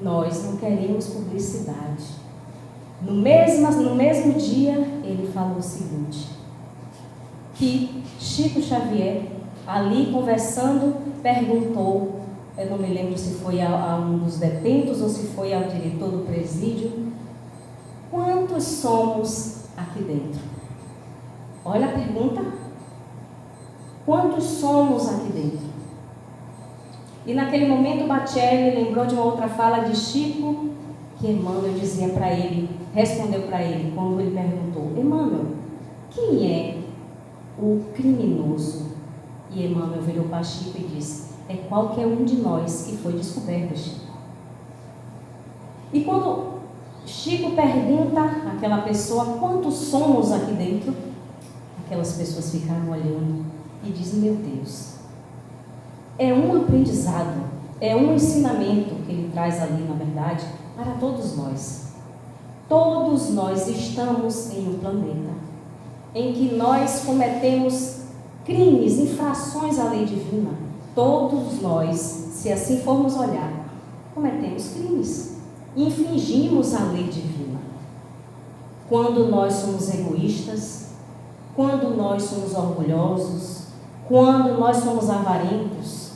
Nós não queremos publicidade. No mesmo dia, ele falou o seguinte, que Chico Xavier, ali conversando, perguntou, eu não me lembro se foi a um dos detentos ou se foi ao diretor do presídio: quantos somos aqui dentro? Olha a pergunta. Quantos somos aqui dentro? E naquele momento Bacelli lembrou de uma outra fala de Chico, que Emmanuel dizia para ele, respondeu para ele, quando ele perguntou: Emmanuel, quem é o criminoso? E Emmanuel virou para Chico e disse: é qualquer um de nós que foi descoberto, Chico. E quando Chico pergunta àquela pessoa quantos somos aqui dentro, aquelas pessoas ficaram olhando e dizem: meu Deus, é um aprendizado, é um ensinamento que ele traz ali, na verdade, para todos nós. Todos nós estamos em um planeta em que nós cometemos crimes, infrações à lei divina. Todos nós, se assim formos olhar, cometemos crimes, infringimos a lei divina. Quando nós somos egoístas, quando nós somos orgulhosos, quando nós somos avarentos,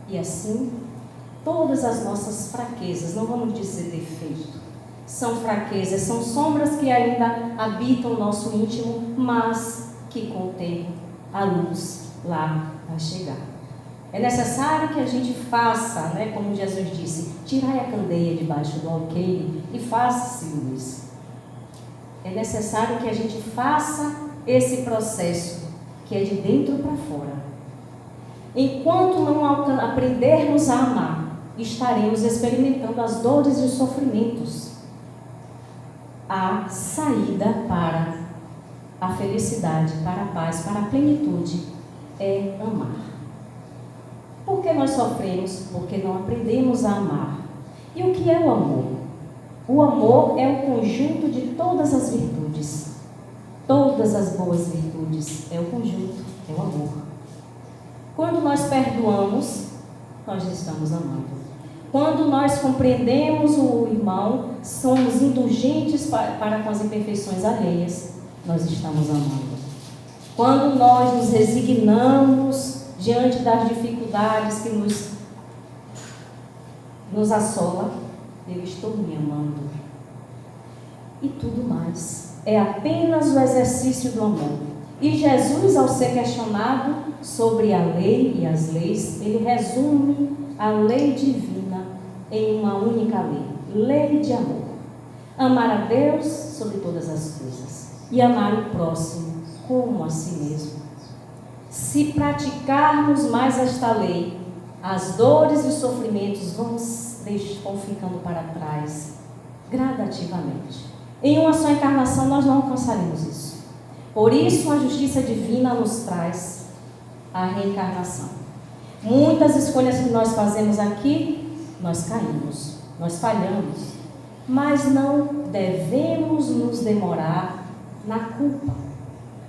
e assim, todas as nossas fraquezas, não vamos dizer defeito, são fraquezas, são sombras que ainda habitam o nosso íntimo, mas que com o tempo a luz lá vai chegar. É necessário que a gente faça, como Jesus disse, tirai a candeia debaixo do alqueire e faça-se luz. É necessário que a gente faça esse processo, que é de dentro para fora. Enquanto não aprendermos a amar, estaremos experimentando as dores e os sofrimentos. A saída para a felicidade, para a paz, para a plenitude é amar. Por que nós sofremos? Porque não aprendemos a amar. E o que é o amor? O amor é o conjunto de todas as virtudes. Todas as boas virtudes é o conjunto, é o amor. Quando nós perdoamos, nós estamos amando. Quando nós compreendemos o irmão, somos indulgentes para com as imperfeições alheias, nós estamos amando. Quando nós nos resignamos diante das dificuldades que nos assola, eu estou me amando. E tudo mais. É apenas o exercício do amor. E Jesus, ao ser questionado sobre a lei e as leis, ele resume a lei divina em uma única lei. Lei de amor. Amar a Deus sobre todas as coisas e amar o próximo como a si mesmo. Se praticarmos mais esta lei, as dores e os sofrimentos vão ficando para trás gradativamente. Em uma só encarnação nós não alcançaremos isso. Por isso a justiça divina nos traz a reencarnação. Muitas escolhas que nós fazemos aqui, nós caímos, nós falhamos, mas não devemos nos demorar na culpa,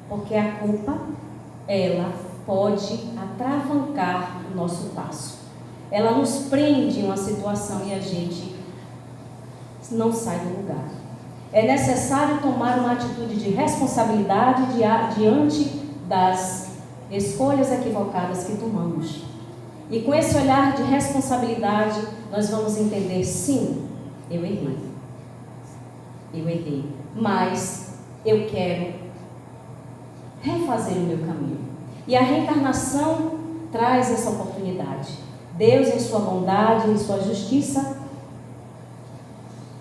porque a culpa, ela pode atravancar o nosso passo. Ela nos prende em uma situação e a gente não sai do lugar. É necessário tomar uma atitude de responsabilidade diante das escolhas equivocadas que tomamos. E com esse olhar de responsabilidade, nós vamos entender, sim, eu errei. Eu errei, mas eu quero refazer o meu caminho. E a reencarnação traz essa oportunidade. Deus, em sua bondade, em sua justiça,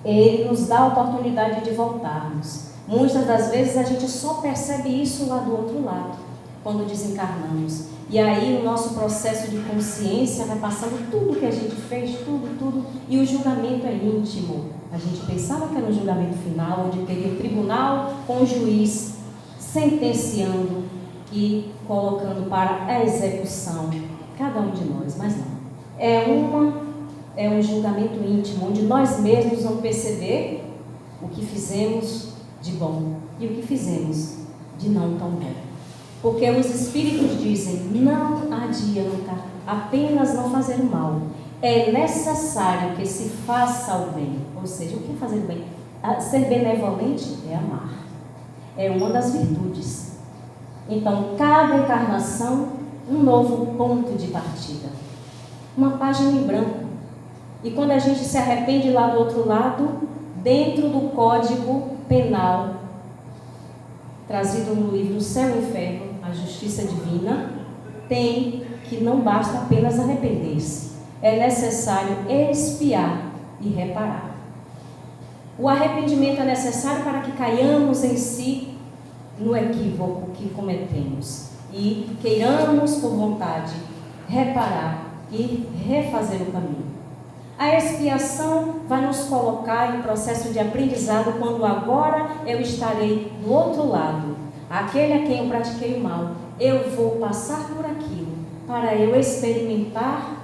Ele nos dá a oportunidade de voltarmos. Muitas das vezes a gente só percebe isso lá do outro lado, quando desencarnamos. E aí o nosso processo de consciência vai passando tudo que a gente fez, tudo, e o julgamento é íntimo. A gente pensava que era um julgamento final, onde teria o tribunal com o juiz sentenciando e colocando para a execução cada um de nós, mas não. É um julgamento íntimo, onde nós mesmos vamos perceber o que fizemos de bom e o que fizemos de não tão bom. Porque os Espíritos dizem, não adianta apenas não fazer o mal. É necessário que se faça o bem. Ou seja, o que é fazer o bem? Ser benevolente é amar. É uma das virtudes. Então, cada encarnação, um novo ponto de partida. Uma página em branco. E quando a gente se arrepende lá do outro lado, dentro do Código Penal, trazido no livro Céu e Inferno, a Justiça Divina, tem que não basta apenas arrepender-se. É necessário expiar e reparar. O arrependimento é necessário para que caiamos em si no equívoco que cometemos e queiramos por vontade reparar e refazer o caminho. A expiação vai nos colocar em processo de aprendizado quando agora eu estarei do outro lado. Aquele a quem eu pratiquei o mal, eu vou passar por aquilo para eu experimentar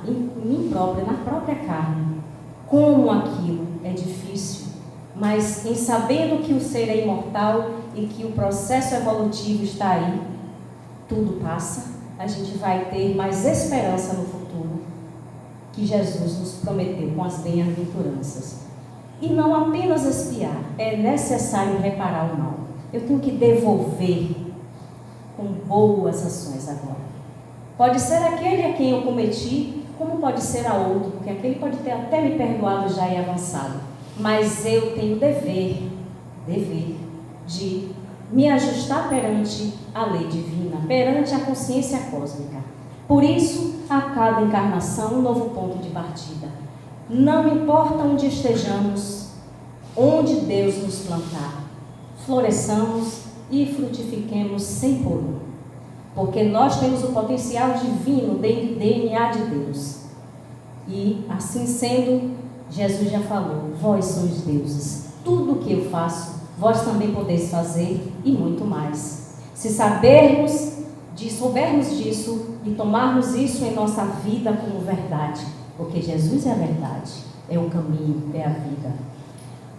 em mim própria, na própria carne, como aquilo é difícil. Mas em sabendo que o ser é imortal e que o processo evolutivo está aí, tudo passa, a gente vai ter mais esperança no futuro que Jesus nos prometeu com as bem-aventuranças. E não apenas expiar, é necessário reparar o mal. Eu tenho que devolver com boas ações agora. Pode ser aquele a quem eu cometi, como pode ser a outro, porque aquele pode ter até me perdoado já e avançado. Mas eu tenho dever de me ajustar perante a lei divina, perante a consciência cósmica. Por isso, a cada encarnação, um novo ponto de partida. Não importa onde estejamos, onde Deus nos plantar, floresçamos e frutifiquemos sem por um. Porque nós temos o potencial divino, DNA de Deus. E assim sendo, Jesus já falou, vós sois deuses. Tudo o que eu faço, vós também podeis fazer e muito mais. Se soubermos disso e tomarmos isso em nossa vida como verdade, porque Jesus é a verdade, é o caminho, é a vida.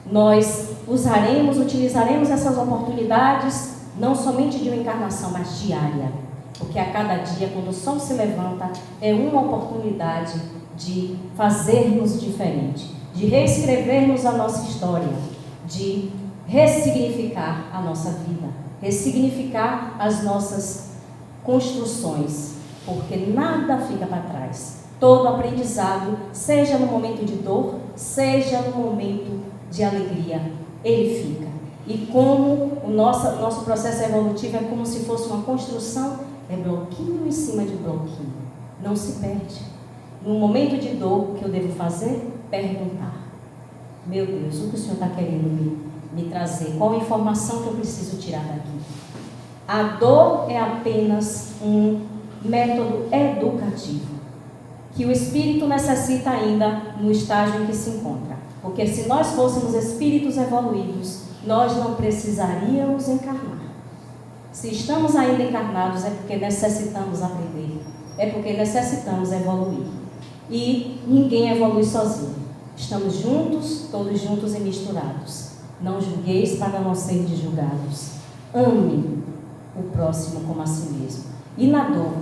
Nós utilizaremos essas oportunidades não somente de uma encarnação, mas diária. Porque a cada dia, quando o sol se levanta, é uma oportunidade de fazermos diferente, de reescrevermos a nossa história, de ressignificar a nossa vida, ressignificar as nossas construções, porque nada fica para trás. Todo aprendizado, seja no momento de dor, seja no momento de alegria, ele fica. E como o nosso processo evolutivo é como se fosse uma construção, é bloquinho em cima de bloquinho, não se perde. No momento de dor, o que eu devo fazer? Perguntar. Meu Deus, o que o Senhor está querendo me trazer? Qual a informação que eu preciso tirar daqui? A dor é apenas um método educativo, que o espírito necessita ainda no estágio em que se encontra. Porque se nós fôssemos espíritos evoluídos, nós não precisaríamos encarnar. Se estamos ainda encarnados, é porque necessitamos aprender, é porque necessitamos evoluir. E ninguém evolui sozinho. Estamos juntos, todos juntos e misturados. Não julgueis para não serem julgados. Ame o próximo como a si mesmo. E na dor,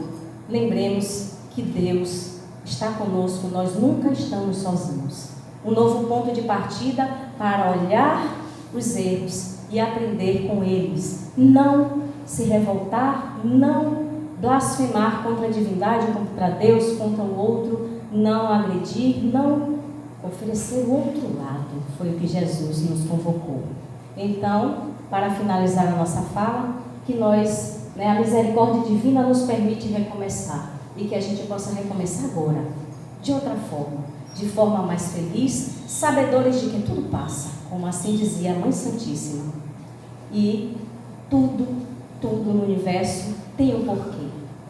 lembremos que Deus está conosco, nós nunca estamos sozinhos. Um novo ponto de partida para olhar os erros e aprender com eles. Não se revoltar, não blasfemar contra a divindade, contra Deus, contra o outro, não agredir, não oferecer o outro lado. Foi o que Jesus nos convocou. Então, para finalizar a nossa fala, que nós, a misericórdia divina nos permite recomeçar. e que a gente possa recomeçar agora, de outra forma, de forma mais feliz, sabedores de que tudo passa, como assim dizia a Mãe Santíssima. E tudo no universo tem um porquê.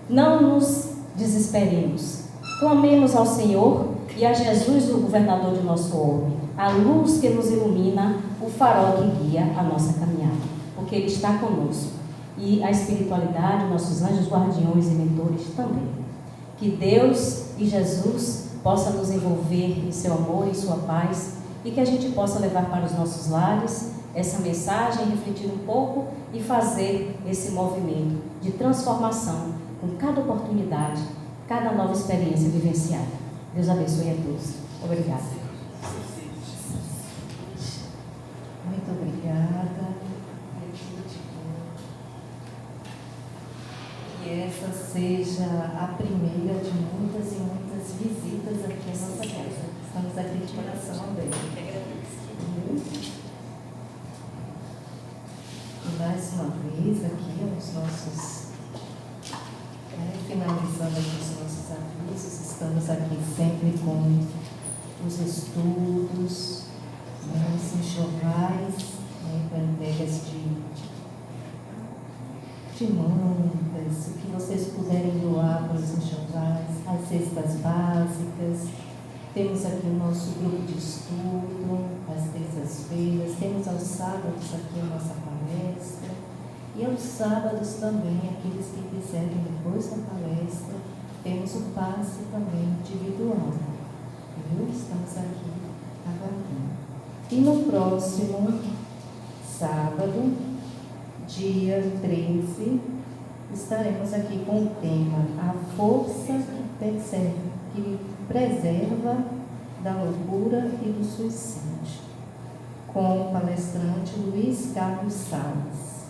Não nos desesperemos. Clamemos ao Senhor e a Jesus, o governador de nosso orbe, a luz que nos ilumina, o farol que guia a nossa caminhada, porque Ele está conosco. E a espiritualidade, nossos anjos guardiões e mentores também. Que Deus e Jesus possam nos envolver em seu amor e sua paz, e que a gente possa levar para os nossos lares essa mensagem, refletir um pouco e fazer esse movimento de transformação com cada oportunidade, cada nova experiência vivenciada. Deus abençoe a todos. Obrigada. Muito obrigada. Que essa seja a primeira de muitas e muitas visitas aqui à nossa casa. Estamos aqui de coração aberto. E mais uma vez aqui os nossos, finalizando aqui os nossos avisos, estamos aqui sempre com os estudos, os enxovais, para entregas de mantas, o que vocês puderem doar para os enxovais, as cestas básicas. Temos aqui o nosso grupo de estudo, às terças-feiras, temos aos sábados aqui a nossa palestra, e aos sábados também, aqueles que quiserem depois da palestra, temos o passe também individual, viu? Estamos aqui aguardando. E no próximo sábado, dia 13, estaremos aqui com o tema A Força que preserva da loucura e do suicídio, com o palestrante Luiz Carlos Salles.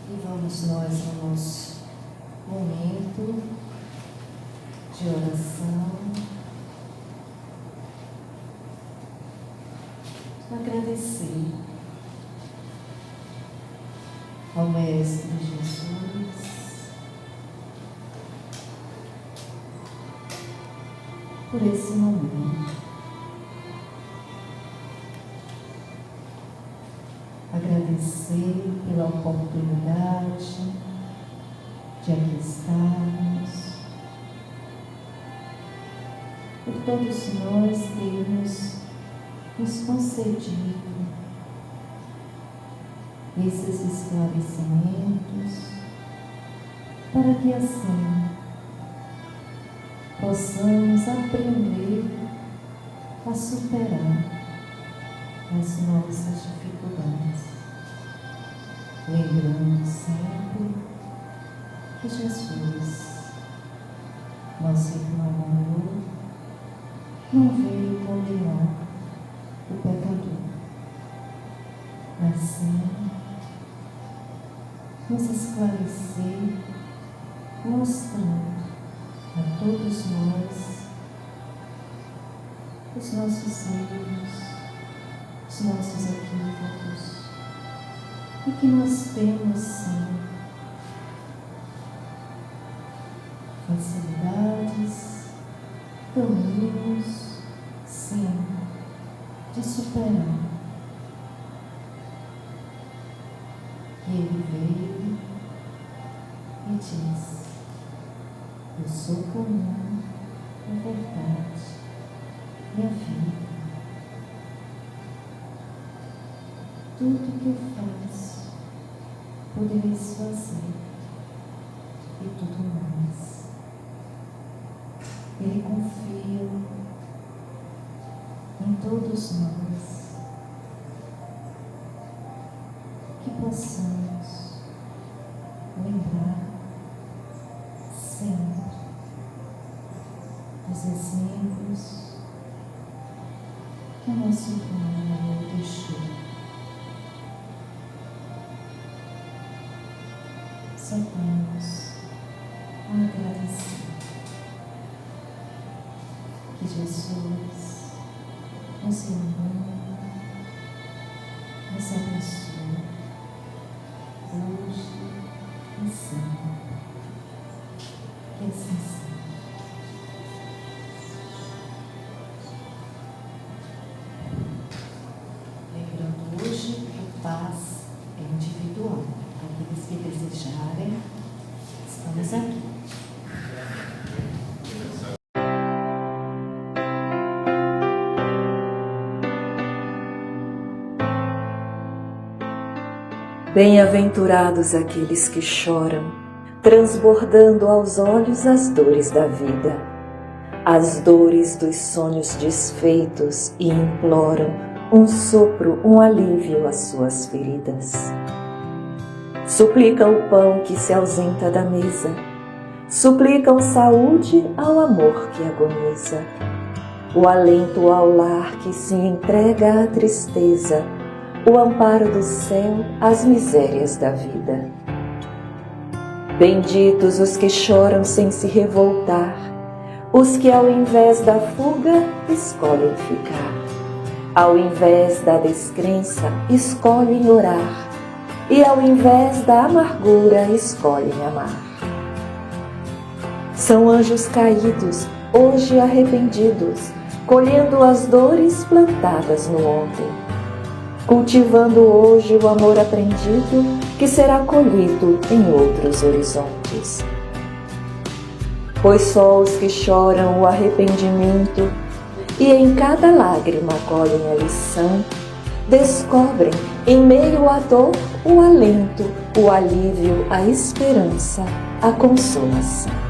E vamos nós no nosso momento de oração, agradecer ao Mestre Jesus por esse momento. Agradecer pela oportunidade de aqui estarmos, por todos nós termos nos concedido esses esclarecimentos, para que assim possamos aprender a superar as nossas dificuldades, lembrando sempre que Jesus, nosso irmão amor, não veio condenar o pecador, mas sim nos esclarecer, mostrando a todos nós os nossos erros, os nossos equívocos, e que nós temos sim facilidades, caminhos, sim, de superar. E Ele veio e diz: eu sou o caminho, a verdade e a vida. Tudo que eu faço, podereis fazer, e tudo mais. Ele confia em todos nós, que possamos lembrar sempre dos exemplos que o nosso irmão deixou. Só temos a agradecer que Jesus nos ilumine, nos abençoe hoje e assim seja. Lembrando hoje que a paz é individual. Aqueles que desejarem, estamos aqui. Bem-aventurados aqueles que choram, transbordando aos olhos as dores da vida, as dores dos sonhos desfeitos e imploram um sopro, um alívio às suas feridas. Suplicam o pão que se ausenta da mesa, suplicam saúde ao amor que agoniza, o alento ao lar que se entrega à tristeza, o amparo do céu às misérias da vida. Benditos os que choram sem se revoltar, os que ao invés da fuga escolhem ficar, ao invés da descrença escolhem orar, e ao invés da amargura escolhem amar. São anjos caídos, hoje arrependidos, colhendo as dores plantadas no ontem, cultivando hoje o amor aprendido que será colhido em outros horizontes. Pois só os que choram o arrependimento e em cada lágrima colhem a lição, descobrem em meio à dor o alento, o alívio, a esperança, a consolação.